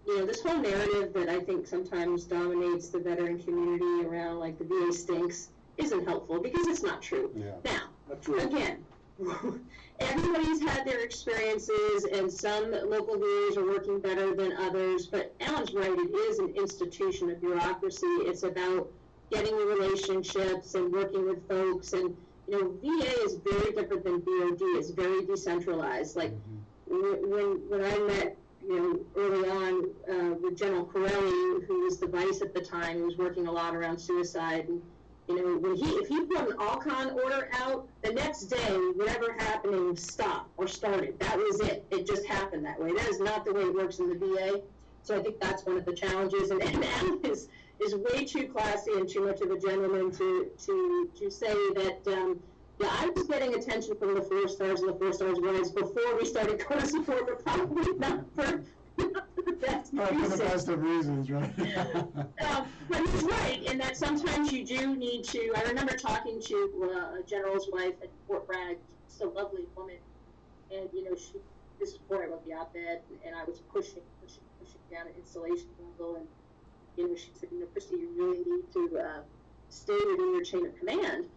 this whole narrative that I think sometimes dominates the veteran community around like the VA stinks isn't helpful, because it's not true. Yeah. Now, again, everybody's had their experiences, and some local VAs are working better than others, but Alan's right, it is an institution of bureaucracy. It's about getting the relationships and working with folks, and VA is very different than BOD. It's very decentralized. Like when I met early on with General Corelli, who was the vice at the time, who was working a lot around suicide, and if he put an Alcon order out, the next day, whatever happening stopped or started. That was it. It just happened that way. That is not the way it works in the VA. So I think that's one of the challenges. And Adam is way too classy and too much of a gentleman to say that, I was getting attention from the 4 stars and the 4 stars wives before we started KUHS support, but probably not for the best reasons. For the best of reasons, right? But he's right, in that sometimes you do need to. I remember talking to a general's wife at Fort Bragg, just a lovely woman, and this is before I wrote the op-ed, and I was pushing down an installation level, and she said, Christy, you really need to stay within your chain of command.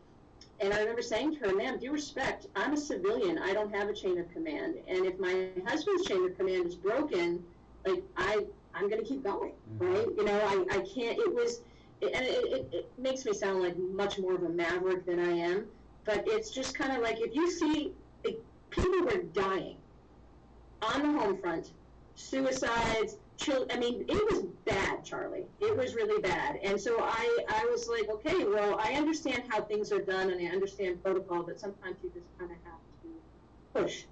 And I remember saying to her, ma'am, due respect, I'm a civilian. I don't have a chain of command. And if my husband's chain of command is broken, like I'm going to keep going, right? I can't. It makes me sound like much more of a maverick than I am. But it's just kind of like, if you see people were dying on the home front, suicides, it was bad, Charlie. It was really bad. And so I was like, okay, well, I understand how things are done and I understand protocol, but sometimes you just kind of have to push,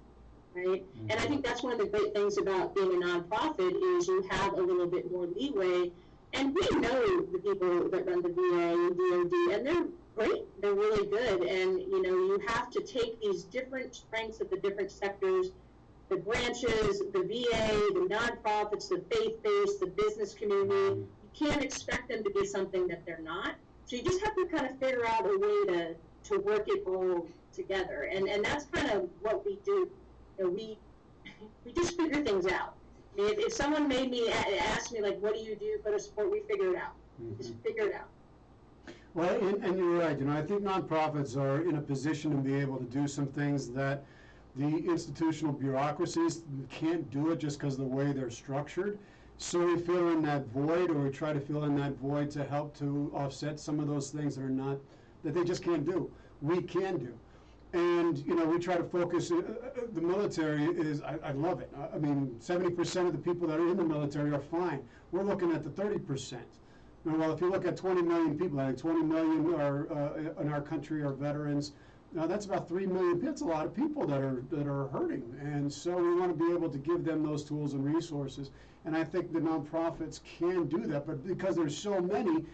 right? Mm-hmm. And I think that's one of the great things about being a nonprofit is you have a little bit more leeway. And we know the people that run the VA and DOD, and they're great. They're really good. And, you have to take these different strengths of the different sectors, the branches, the VA, the nonprofits, the faith-based, the business community. You can't expect them to be something that they're not. So you just have to kind of figure out a way to work it all together. And that's kind of what we do. We just figure things out. If someone made me ask me, like, what do you do for the support, we figure it out. We just figure it out. Well, and you're right. I think nonprofits are in a position to be able to do some things that the institutional bureaucracies can't do it just because of the way they're structured. So we fill in that void, or we try to fill in that void to help to offset some of those things that they just can't do. We can do. And, we try to focus, the military is, I love it. 70% of the people that are in the military are fine. We're looking at the 30%. Well, if you look at 20 million people, I think 20 million are in our country are veterans. Now that's about 3 million. That's a lot of people that are hurting, and so we want to be able to give them those tools and resources. And I think the nonprofits can do that, but because there's so many,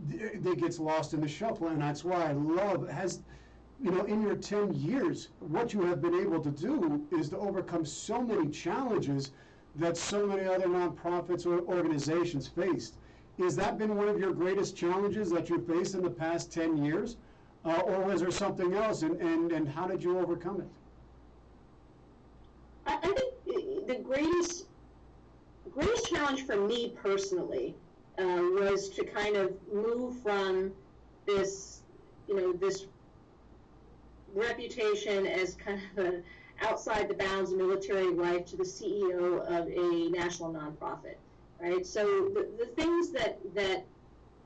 they gets lost in the shuffle, and that's why I love in your 10 years, what you have been able to do is to overcome so many challenges that so many other nonprofits or organizations faced. Has that been one of your greatest challenges that you faced in the past 10 years? Or was there something else, and how did you overcome it? I think the greatest challenge for me personally was to kind of move from this, this reputation as kind of an outside the bounds military life to the CEO of a national nonprofit, right? So the things that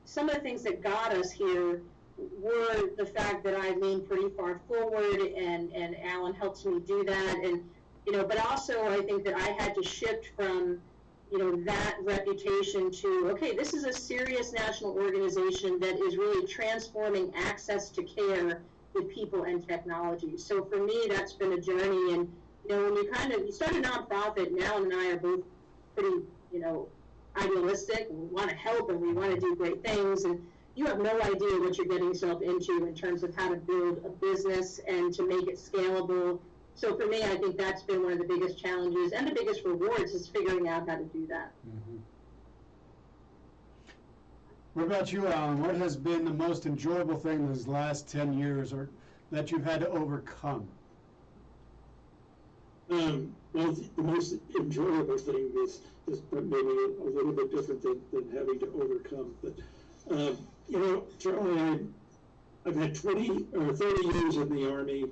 some of the things that got us here were the fact that I leaned pretty far forward, and Alan helped me do that. And, but also I think that I had to shift from, that reputation to, okay, this is a serious national organization that is really transforming access to care with people and technology. So for me, that's been a journey. And, when you start a nonprofit, now and I are both pretty, idealistic, and we want to help and we want to do great things. And you have no idea what you're getting yourself into in terms of how to build a business and to make it scalable. So for me, I think that's been one of the biggest challenges and the biggest rewards is figuring out how to do that. Mm-hmm. What about you, Alan? What has been the most enjoyable thing these last 10 years or that you've had to overcome? Well, the most enjoyable thing is maybe a little bit different than having to overcome. But, Charlie, I've had 20 or 30 years in the Army,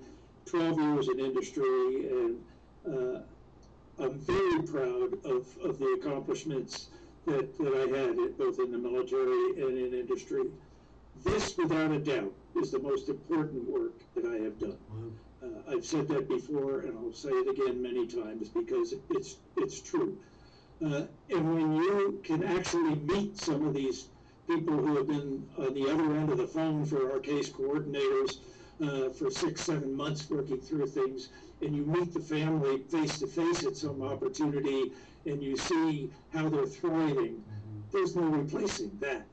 12 years in industry, and I'm very proud of the accomplishments that I had, both in the military and in industry. This, without a doubt, is the most important work that I have done. I've said that before, and I'll say it again many times because it's true. And when you can actually meet some of these people who have been on the other end of the phone for our case coordinators for 6-7 months working through things, and you meet the family face to face at some opportunity, and you see how they're thriving, there's no replacing that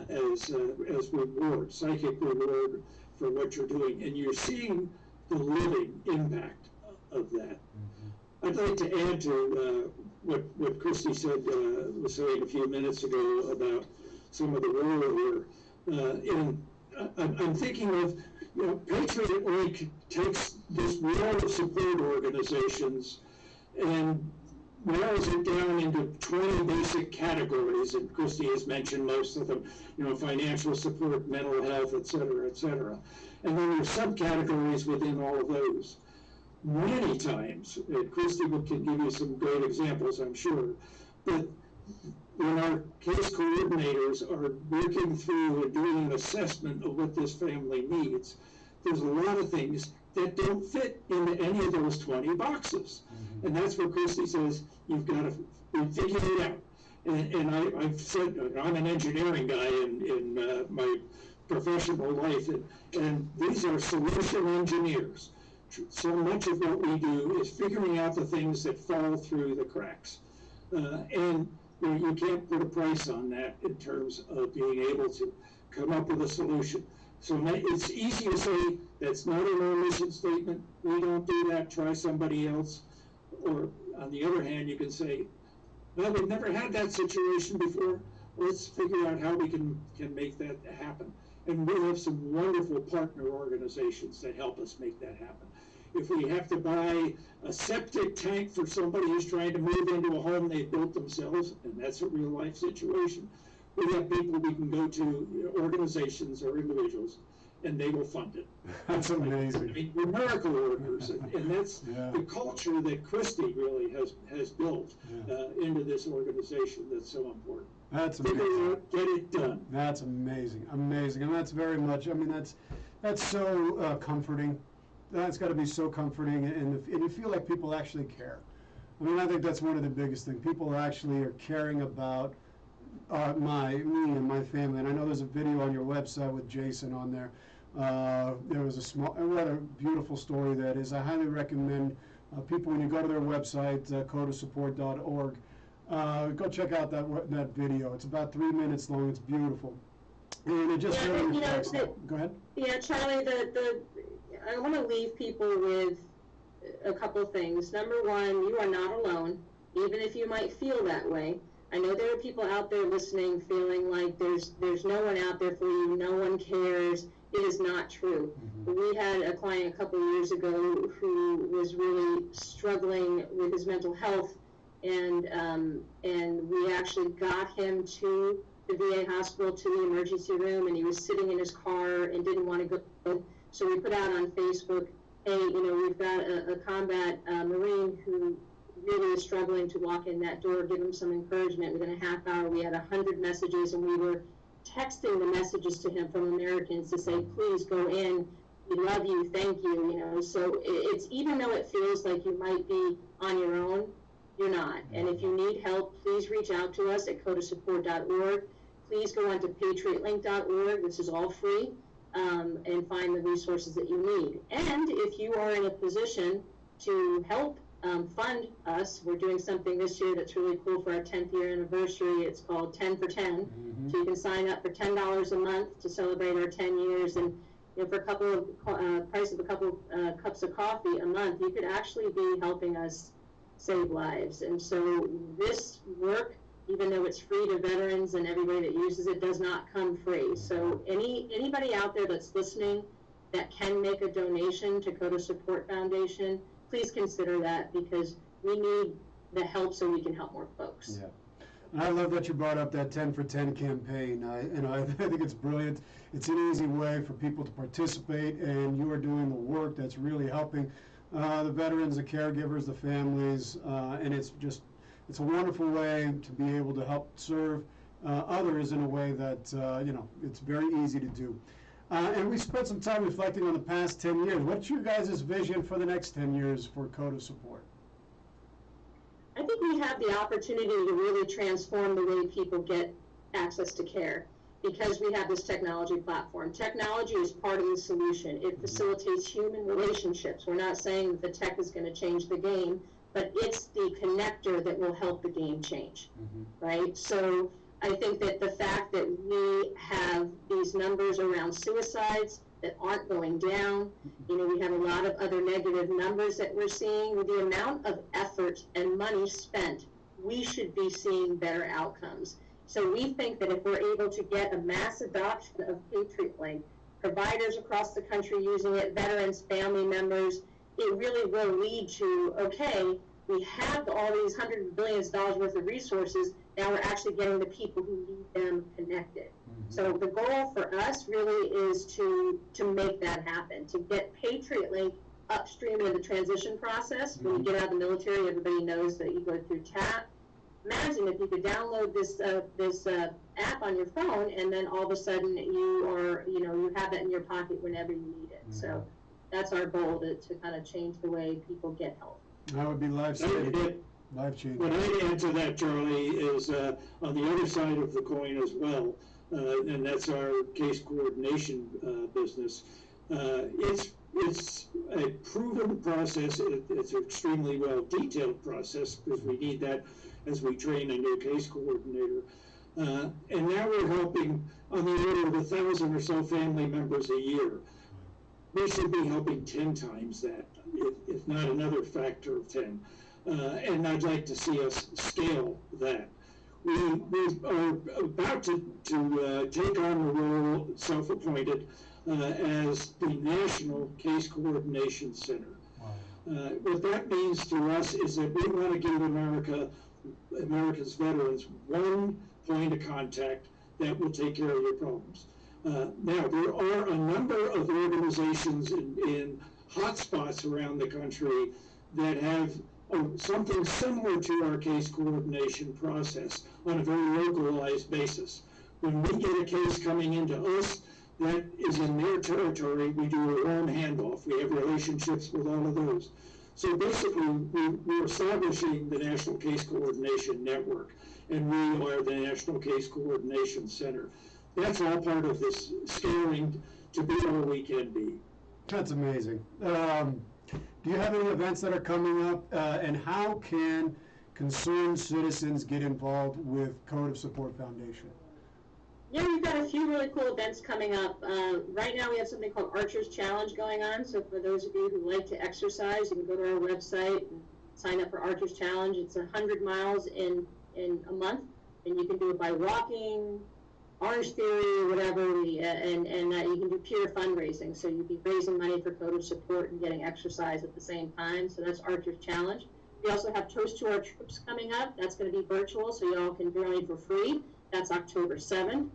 as reward, psychic reward for what you're doing, and you're seeing the living impact of that. I'd like to add to what Christy said, was saying a few minutes ago about some of the rural here. I'm thinking of, Patriot Link takes this wall of support organizations and narrows it down into 20 basic categories, and Christy has mentioned most of them, financial support, mental health, et cetera, et cetera. And then there's subcategories within all of those. Many times, and Christy can give you some great examples, I'm sure, but when our case coordinators are working through and doing an assessment of what this family needs, there's a lot of things that don't fit into any of those 20 boxes. And that's where Christy says, you've got to figure it out. And I've said, I'm an engineering guy in my professional life, and these are solution engineers. So much of what we do is figuring out the things that fall through the cracks. And you can't put a price on that in terms of being able to come up with a solution. So it's easy to say, that's not in our mission statement, we don't do that, try somebody else. Or on the other hand, you can say, well, we've never had that situation before, let's figure out how we can make that happen. And we have some wonderful partner organizations that help us make that happen. If we have to buy a septic tank for somebody who's trying to move into a home they built themselves, and that's a real life situation, we have people we can go to, organizations or individuals, and they will fund it. That's amazing. I mean, we're miracle workers, and that's the culture that Christy really has built into this organization that's so important. That's amazing. Get it done. That's amazing, amazing, and that's very much. I mean, that's so comforting. That's got to be so comforting, and you feel like people actually care. I mean, I think that's one of the biggest things. People actually are caring about me and my family. And I know there's a video on your website with Jason on there. There was a rather beautiful story that is. I highly recommend people, when you go to their website, KUHS.org, go check out that video. It's about 3 minutes long. It's beautiful, and it just really reflects. Go ahead. Yeah, Charlie. I want to leave people with a couple things. Number one, you are not alone, even if you might feel that way. I know there are people out there listening feeling like there's no one out there for you, no one cares. It is not true. We had a client a couple of years ago who was really struggling with his mental health, and we actually got him to the VA hospital, to the emergency room, and he was sitting in his car and didn't want to go. So we put out on Facebook, hey, we've got a combat Marine who really is struggling to walk in that door, give him some encouragement. Within a half hour, we had 100 messages, and we were texting the messages to him from Americans to say, please go in, we love you, thank you, you know. So it's, even though it feels like you might be on your own, you're not. And if you need help, please reach out to us at codeofsupport.org. Please go on to patriotlink.org, this is all free, and find the resources that you need. And if you are in a position to help fund us, we're doing something this year that's really cool for our 10th year anniversary. It's called 10 for 10. Mm-hmm. So you can sign up for $10 a month to celebrate our 10 years. And you know, for a couple of price of a couple cups of coffee a month, you could actually be helping us save lives. And so this work, even though it's free to veterans and everybody that uses it, does not come free. So anybody out there that's listening that can make a donation to Code of Support Foundation, please consider that, because we need the help so we can help more folks. Yeah. And I love that you brought up that 10 for 10 campaign. I think it's brilliant. It's an easy way for people to participate, and you are doing the work that's really helping the veterans, the caregivers, the families, and it's a wonderful way to be able to help serve others in a way that, it's very easy to do. And we spent some time reflecting on the past 10 years. What's your guys' vision for the next 10 years for Code of Support? I think we have the opportunity to really transform the way people get access to care, because we have this technology platform. Technology is part of the solution. It facilitates human relationships. We're not saying that the tech is going to change the game, but it's the connector that will help the game change, right? So I think that the fact that we have these numbers around suicides that aren't going down, you know, we have a lot of other negative numbers that we're seeing. With the amount of effort and money spent, we should be seeing better outcomes. So we think that if we're able to get a mass adoption of Patriot Link, providers across the country using it, veterans, family members, it really will lead to, okay, we have all these hundreds of billions of dollars worth of resources, now we're actually getting the people who need them connected. So the goal for us really is to make that happen, to get Patriot Link upstream in the transition process. When you get out of the military, everybody knows that you go through TAP. Imagine if you could download this app on your phone, and then all of a sudden you have that in your pocket whenever you need it. So that's our goal, to kind of change the way people get help. That would be life-changing. Life-changing. What I'd add to that, Charlie, is on the other side of the coin as well, and that's our case coordination business. It's a proven process. It's an extremely well-detailed process, because we need that as we train a new case coordinator. And now we're helping on the order of 1,000 or so family members a year. We should be helping 10 times that, if not another factor of 10. And I'd like to see us scale that. We are about to take on the role, self-appointed, as the National Case Coordination Center. What that means to us is that we want to give America's veterans one point of contact that will take care of your problems. Now, there are a number of organizations in hotspots around the country that have something similar to our case coordination process on a very localized basis. When we get a case coming into us that is in their territory, we do a warm handoff. We have relationships with all of those. So basically, we're establishing the National Case Coordination Network, and we are the National Case Coordination Center. That's all part of this scaling to be where we can be. That's amazing. Do you have any events that are coming up, and how can concerned citizens get involved with Code of Support Foundation? Yeah, we've got a few really cool events coming up. Right now we have something called Archer's Challenge going on. So for those of you who like to exercise, you can go to our website and sign up for Archer's Challenge. It's 100 miles in a month, and you can do it by walking, Orange Theory, whatever, and you can do peer fundraising. So you'd be raising money for Code of Support and getting exercise at the same time. So that's Archer's Challenge. We also have Toast to Our Troops coming up. That's going to be virtual, so y'all can donate for free. That's October 7th.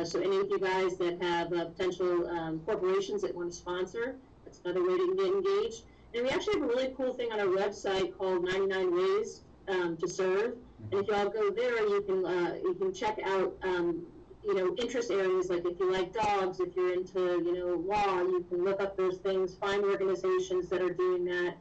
So any of you guys that have potential corporations that want to sponsor, that's another way to get engaged. And we actually have a really cool thing on our website called 99 Ways to Serve. And if y'all go there, you can check out interest areas, like if you like dogs, if you're into, law, you can look up those things, find organizations that are doing that,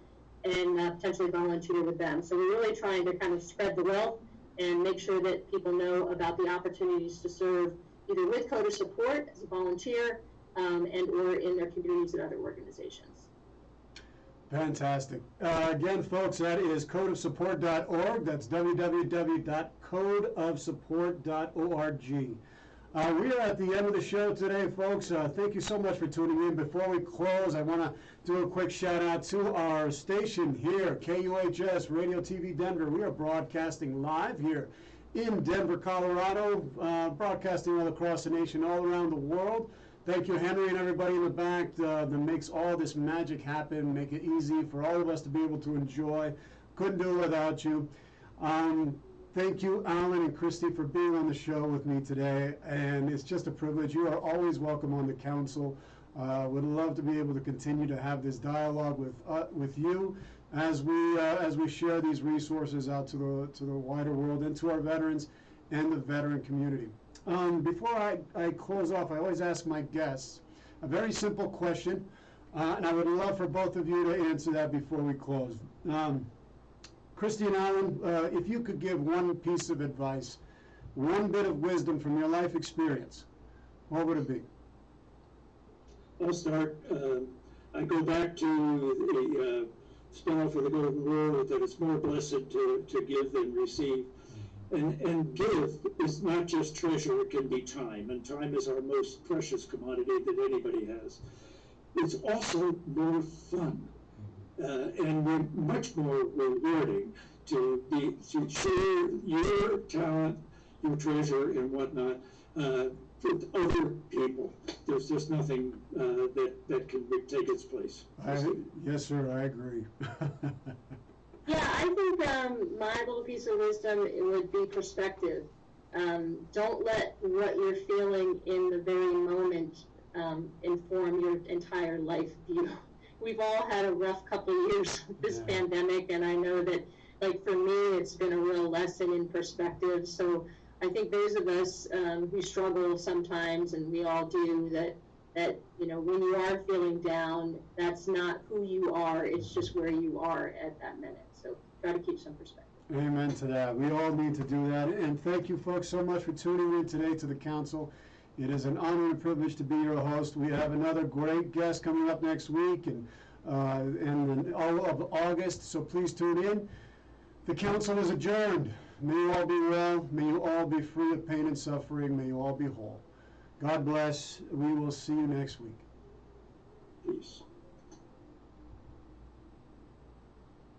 and potentially volunteer with them. So we're really trying to kind of spread the wealth and make sure that people know about the opportunities to serve either with KUHS support as a volunteer and or in their communities and other organizations. Fantastic. Again, folks, that is codeofsupport.org. That's www.codeofsupport.org. We are at the end of the show today, folks. Thank you so much for tuning in. Before we close, I want to do a quick shout out to our station here, KUHS Radio TV Denver. We are broadcasting live here in Denver, Colorado, broadcasting all across the nation, all around the world. Thank you, Henry, and everybody in the back that makes all this magic happen, make it easy for all of us to be able to enjoy. Couldn't do it without you. Thank you, Alan and Christy, for being on the show with me today, and it's just a privilege. You are always welcome on the council. Would love to be able to continue to have this dialogue with you as we share these resources out to the wider world and to our veterans and the veteran community. Before I close off, I always ask my guests a very simple question, and I would love for both of you to answer that before we close. Christy and Alan, if you could give one piece of advice, one bit of wisdom from your life experience, what would it be? I'll start. I go back to the spell for the golden rule that it's more blessed to give than receive. And give is not just treasure, it can be time, and time is our most precious commodity that anybody has. It's also more fun, and much more rewarding to share your talent, your treasure, and whatnot with other people. There's just nothing that can take its place. Yes, sir, I agree. Yeah, I think my little piece of wisdom would be perspective. Don't let what you're feeling in the very moment inform your entire life view. We've all had a rough couple of years with this pandemic, and I know that, like, for me, it's been a real lesson in perspective. So I think those of us who struggle sometimes, and we all do, that when you are feeling down, that's not who you are, it's just where you are at that minute. So try to keep some perspective. Amen to that. We all need to do that. And thank you folks so much for tuning in today to the council. It is an honor and a privilege to be your host. We have another great guest coming up next week and all of August, so please tune in. The council is adjourned. May you all be well. May you all be free of pain and suffering. May you all be whole. God bless. We will see you next week. Peace.